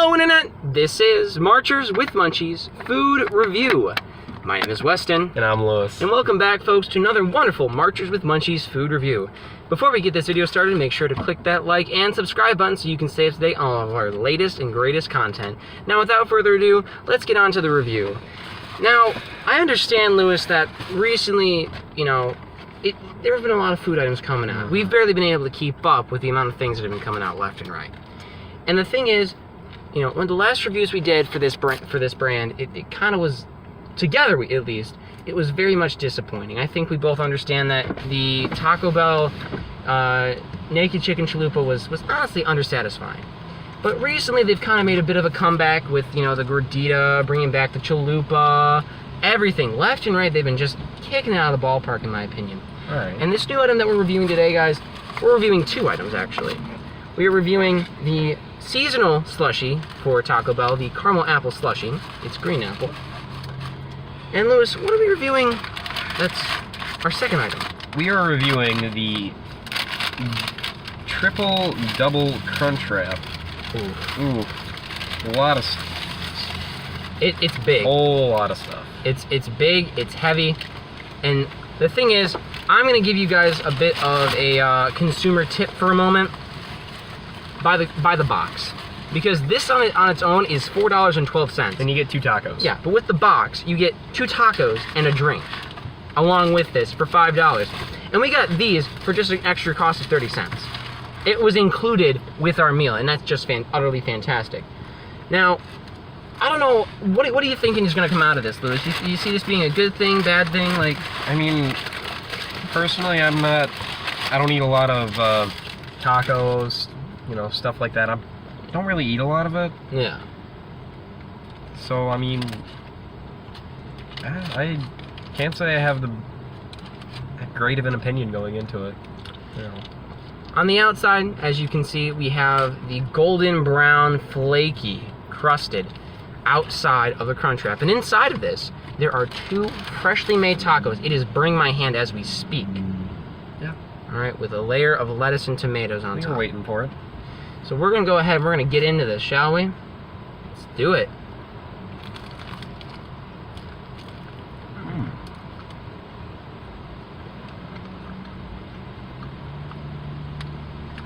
Hello Internet, this is Marchers with Munchies Food Review. My name is Weston. And I'm Lewis. And welcome back folks to another wonderful Marchers with Munchies Food Review. Before we get this video started, make sure to click that like and subscribe button so you can stay up to date on all of our latest and greatest content. Now without further ado, let's get on to the review. Now, I understand, Lewis, that recently, there's been a lot of food items coming out. We've barely been able to keep up with the amount of things that have been coming out left and right. And the thing is, when the last reviews we did for this brand, it kind of was, together at least, it was very much disappointing. I think we both understand that the Taco Bell Naked Chicken Chalupa was honestly undersatisfying. But recently they've kind of made a bit of a comeback with, the Gordita, bringing back the Chalupa, everything. Left and right, they've been just kicking it out of the ballpark, in my opinion. All right. And this new item that we're reviewing today, guys, we're reviewing two items, actually. We are reviewing the seasonal slushie for Taco Bell, the caramel apple slushie. It's green apple. And Lewis, what are we reviewing? That's our second item. We are reviewing the triple double crunch wrap. Ooh, a lot of it's big. Whole lot of stuff. It's big, it's heavy, and the thing is, I'm gonna give you guys a bit of a consumer tip for a moment. Buy the box, because this on its own is $4.12. And you get 2 tacos. Yeah, but with the box, you get 2 tacos and a drink, along with this for $5. And we got these for just an extra cost of 30 cents. It was included with our meal, and that's just utterly fantastic. Now, I don't know, what are you thinking is going to come out of this, Lewis? You see this being a good thing, bad thing? Like, I mean, personally, I don't eat a lot of tacos, stuff like that. I don't really eat a lot of it. Yeah. So, I mean, I can't say I have that great of an opinion going into it. On the outside, as you can see, we have the golden brown, flaky, crusted outside of the crunch wrap. And inside of this, there are 2 freshly made tacos. It is burning my hand as we speak. Yeah. All right, with a layer of lettuce and tomatoes on top. We're waiting for it. So we're going to go ahead and we're going to get into this, shall we? Let's do it.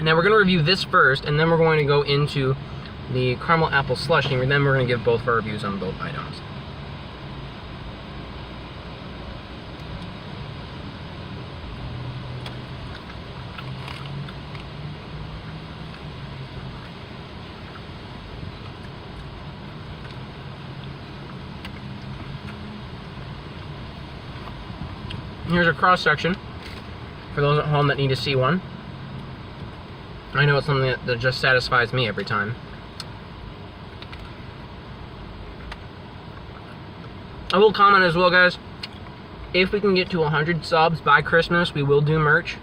Now we're going to review this first, and then we're going to go into the caramel apple slushie, and then we're going to give both of our reviews on both items. Here's a cross section for those at home that need to see one. I know it's something that just satisfies me every time. I will comment as well, guys. If we can get to 100 subs by Christmas, we will do merch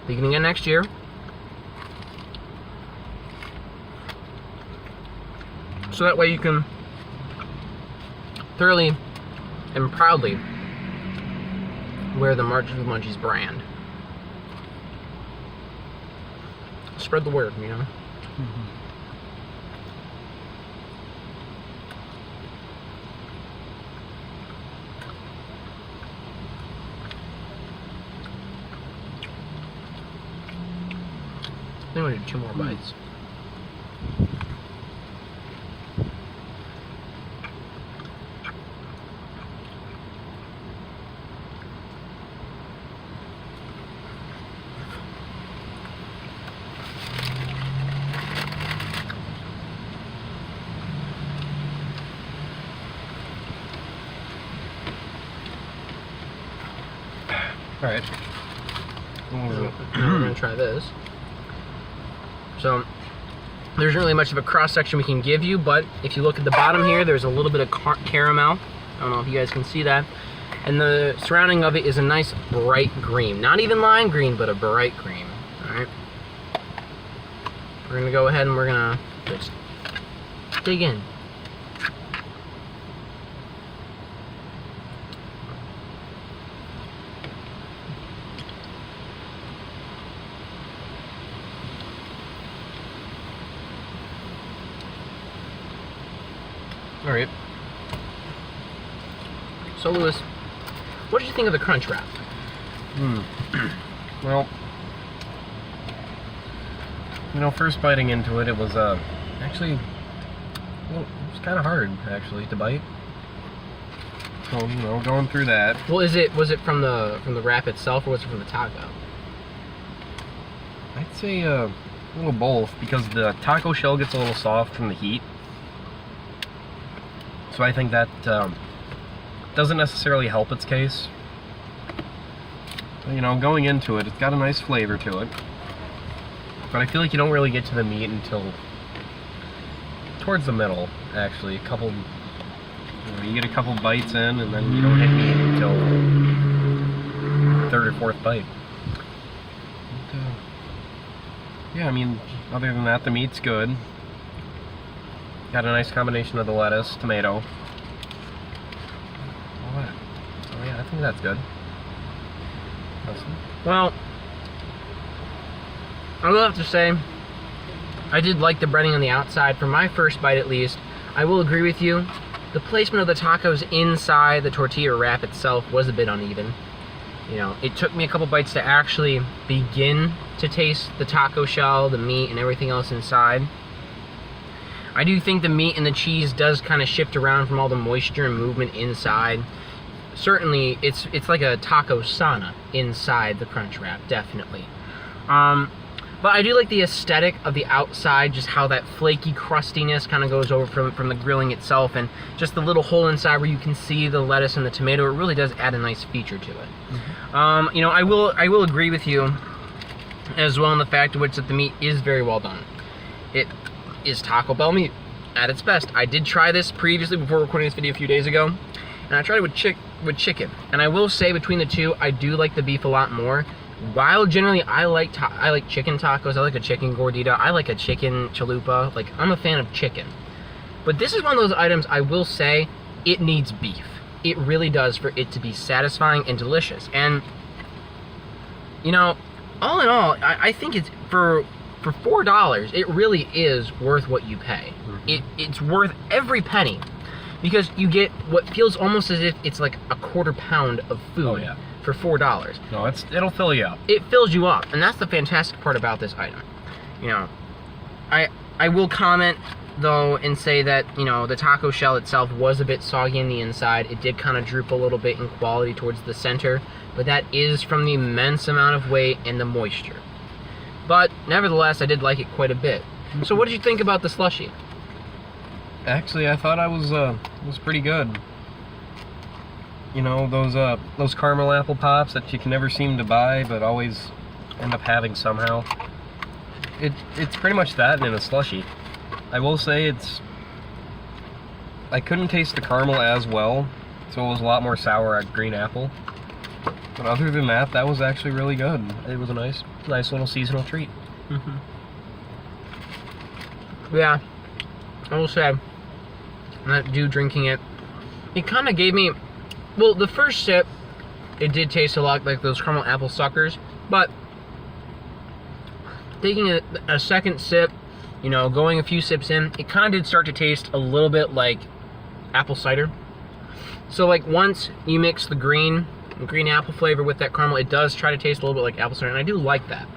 beginning of next year. So that way you can thoroughly and proudly wear the Marchers with Munchies brand. Spread the word, I think I'm gonna do 2 more bites. Alright. Now we're going to try this. So, there isn't really much of a cross-section we can give you, but if you look at the bottom here, there's a little bit of caramel. I don't know if you guys can see that. And the surrounding of it is a nice bright green. Not even lime green, but a bright green. Alright. We're going to go ahead and we're going to just dig in. All right. So, Lewis, what did you think of the crunch wrap? Well, first biting into it, it was actually, well, it was kind of hard actually to bite. So going through that. Well, was it from the wrap itself, or was it from the taco? I'd say a little both, because the taco shell gets a little soft from the heat. So I think that doesn't necessarily help its case. But, going into it, it's got a nice flavor to it. But I feel like you don't really get to the meat until towards the middle, actually. You get a couple bites in, and then you don't hit meat until third or fourth bite. Yeah, I mean, other than that, the meat's good. Got a nice combination of the lettuce, tomato. All that. So yeah, I think that's good. Well, I will have to say, I did like the breading on the outside. For my first bite, at least, I will agree with you. The placement of the tacos inside the tortilla wrap itself was a bit uneven. It took me a couple bites to actually begin to taste the taco shell, the meat, and everything else inside. I do think the meat and the cheese does kind of shift around from all the moisture and movement inside. Certainly, it's like a taco sauna inside the crunch wrap, definitely. But I do like the aesthetic of the outside, just how that flaky crustiness kind of goes over from the grilling itself, and just the little hole inside where you can see the lettuce and the tomato. It really does add a nice feature to it. Mm-hmm. I will agree with you as well in the fact of which that the meat is very well done. It is Taco Bell meat at its best. I did try this previously before recording this video a few days ago, and I tried it with chicken. And I will say, between the two, I do like the beef a lot more. While generally I like chicken tacos, I like a chicken gordita, I like a chicken chalupa, I'm a fan of chicken. But this is one of those items I will say, it needs beef. It really does, for it to be satisfying and delicious. And, all in all, I think it's, for $4, it really is worth what you pay. Mm-hmm. It's worth every penny, because you get what feels almost as if it's like a quarter pound of food. Oh, yeah. For $4. No, it'll fill you up. It fills you up, and that's the fantastic part about this item. I will comment though and say that the taco shell itself was a bit soggy in the inside. It did kind of droop a little bit in quality towards the center, but that is from the immense amount of weight and the moisture. But nevertheless, I did like it quite a bit. So what did you think about the slushie? Actually, I thought it was pretty good. Those caramel apple pops that you can never seem to buy but always end up having somehow. It's pretty much that in a slushie. I will say I couldn't taste the caramel as well, so it was a lot more sour at green apple. But other than that, that was actually really good. It was a nice little seasonal treat. Mm-hmm. Yeah, I will say, not drinking it, it kind of gave me, well, the first sip, it did taste a lot like those caramel apple suckers, but taking a second sip, going a few sips in, it kind of did start to taste a little bit like apple cider. So once you mix the green apple flavor with that caramel, it does try to taste a little bit like apple cider, and I do like that.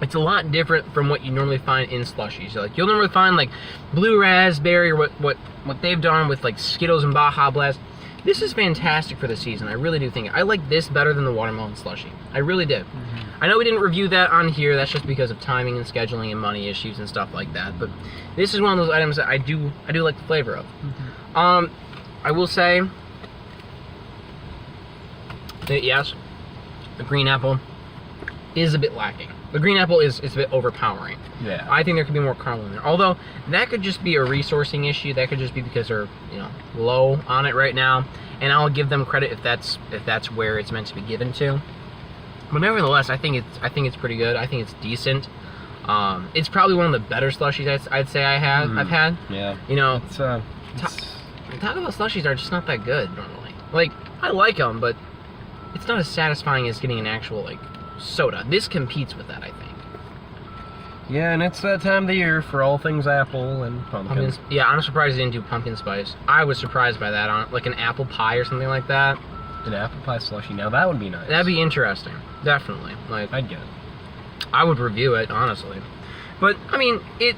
It's a lot different from what you normally find in slushies. You'll normally find blue raspberry, or what they've done with Skittles and Baja Blast. This is fantastic for the season. I really do think I like this better than the watermelon slushie. I really did. Mm-hmm. I know we didn't review that on here. That's just because of timing and scheduling and money issues and stuff like that. But this is one of those items that I do like the flavor of. Mm-hmm. I will say that yes, the green apple is a bit lacking. The green apple is a bit overpowering. Yeah. I think there could be more caramel in there. Although that could just be a resourcing issue. That could just be because they're low on it right now. And I'll give them credit if that's where it's meant to be given to. But nevertheless, I think it's pretty good. I think it's decent. It's probably one of the better slushies I'd say I've had. Yeah. Taco Bell slushies are just not that good normally. I like them, but it's not as satisfying as getting an actual soda. This competes with that, I think. Yeah, and it's that time of the year for all things apple and pumpkin. Yeah, I'm surprised they didn't do pumpkin spice. I was surprised by that, on like an apple pie or something like that. An apple pie slushie. Now that would be nice. That'd be interesting, definitely. Like, I'd get it. I would review it, honestly. But I mean, it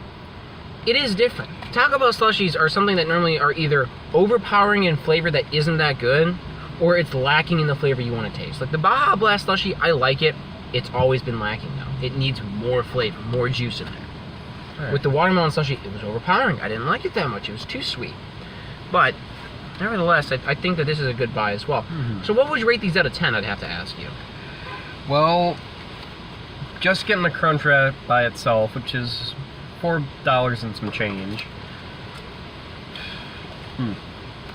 is different. Taco Bell slushies are something that normally are either overpowering in flavor that isn't that good, or it's lacking in the flavor you want to taste. Like the Baja Blast slushie, I like it. It's always been lacking though. It needs more flavor, more juice in there. Right. With the watermelon slushie, it was overpowering. I didn't like it that much. It was too sweet. But nevertheless, I think that this is a good buy as well. Mm-hmm. So what would you rate these out of 10, I'd have to ask you? Well, just getting the crunch wrap by itself, which is $4 and some change.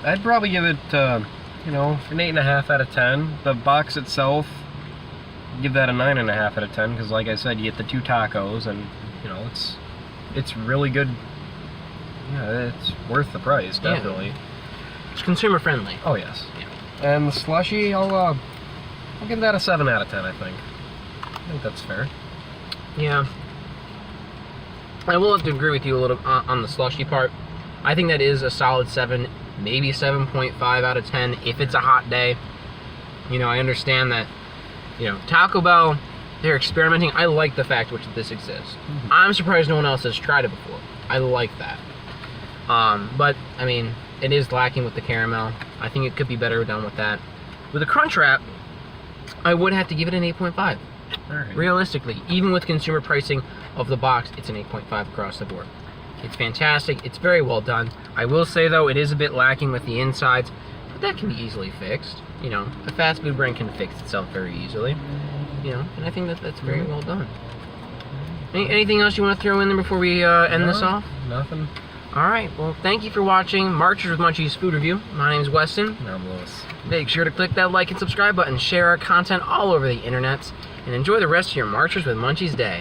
I'd probably give it, an 8.5 out of 10. The box itself, give that a 9.5 out of 10, because like I said, you get the 2 tacos, and it's really good. Yeah, it's worth the price, definitely. Yeah. It's consumer friendly. Oh yes. Yeah. And the slushie, I'll give that a 7 out of 10. I think that's fair. Yeah. I will have to agree with you a little on the slushy part. I think that is a solid 7, maybe 7.5 out of 10 if it's a hot day. I understand that, Taco Bell, they're experimenting. I like the fact which this exists. Mm-hmm. I'm surprised no one else has tried it before. I like that. But, I mean, it is lacking with the caramel. I think it could be better done with that. With the crunch wrap, I would have to give it an 8.5. Right. Realistically, even with consumer pricing of the box, it's an 8.5 across the board. It's fantastic. It's very well done. I will say, though, it is a bit lacking with the insides, but that can be easily fixed. A fast food brand can fix itself very easily. And I think that's very well done. Anything else you want to throw in there before we end this off? Nothing. All right. Well, thank you for watching Marchers with Munchies Food Review. My name's Weston. And I'm Lewis. Make sure to click that like and subscribe button, share our content all over the internet, and enjoy the rest of your Marchers with Munchies day.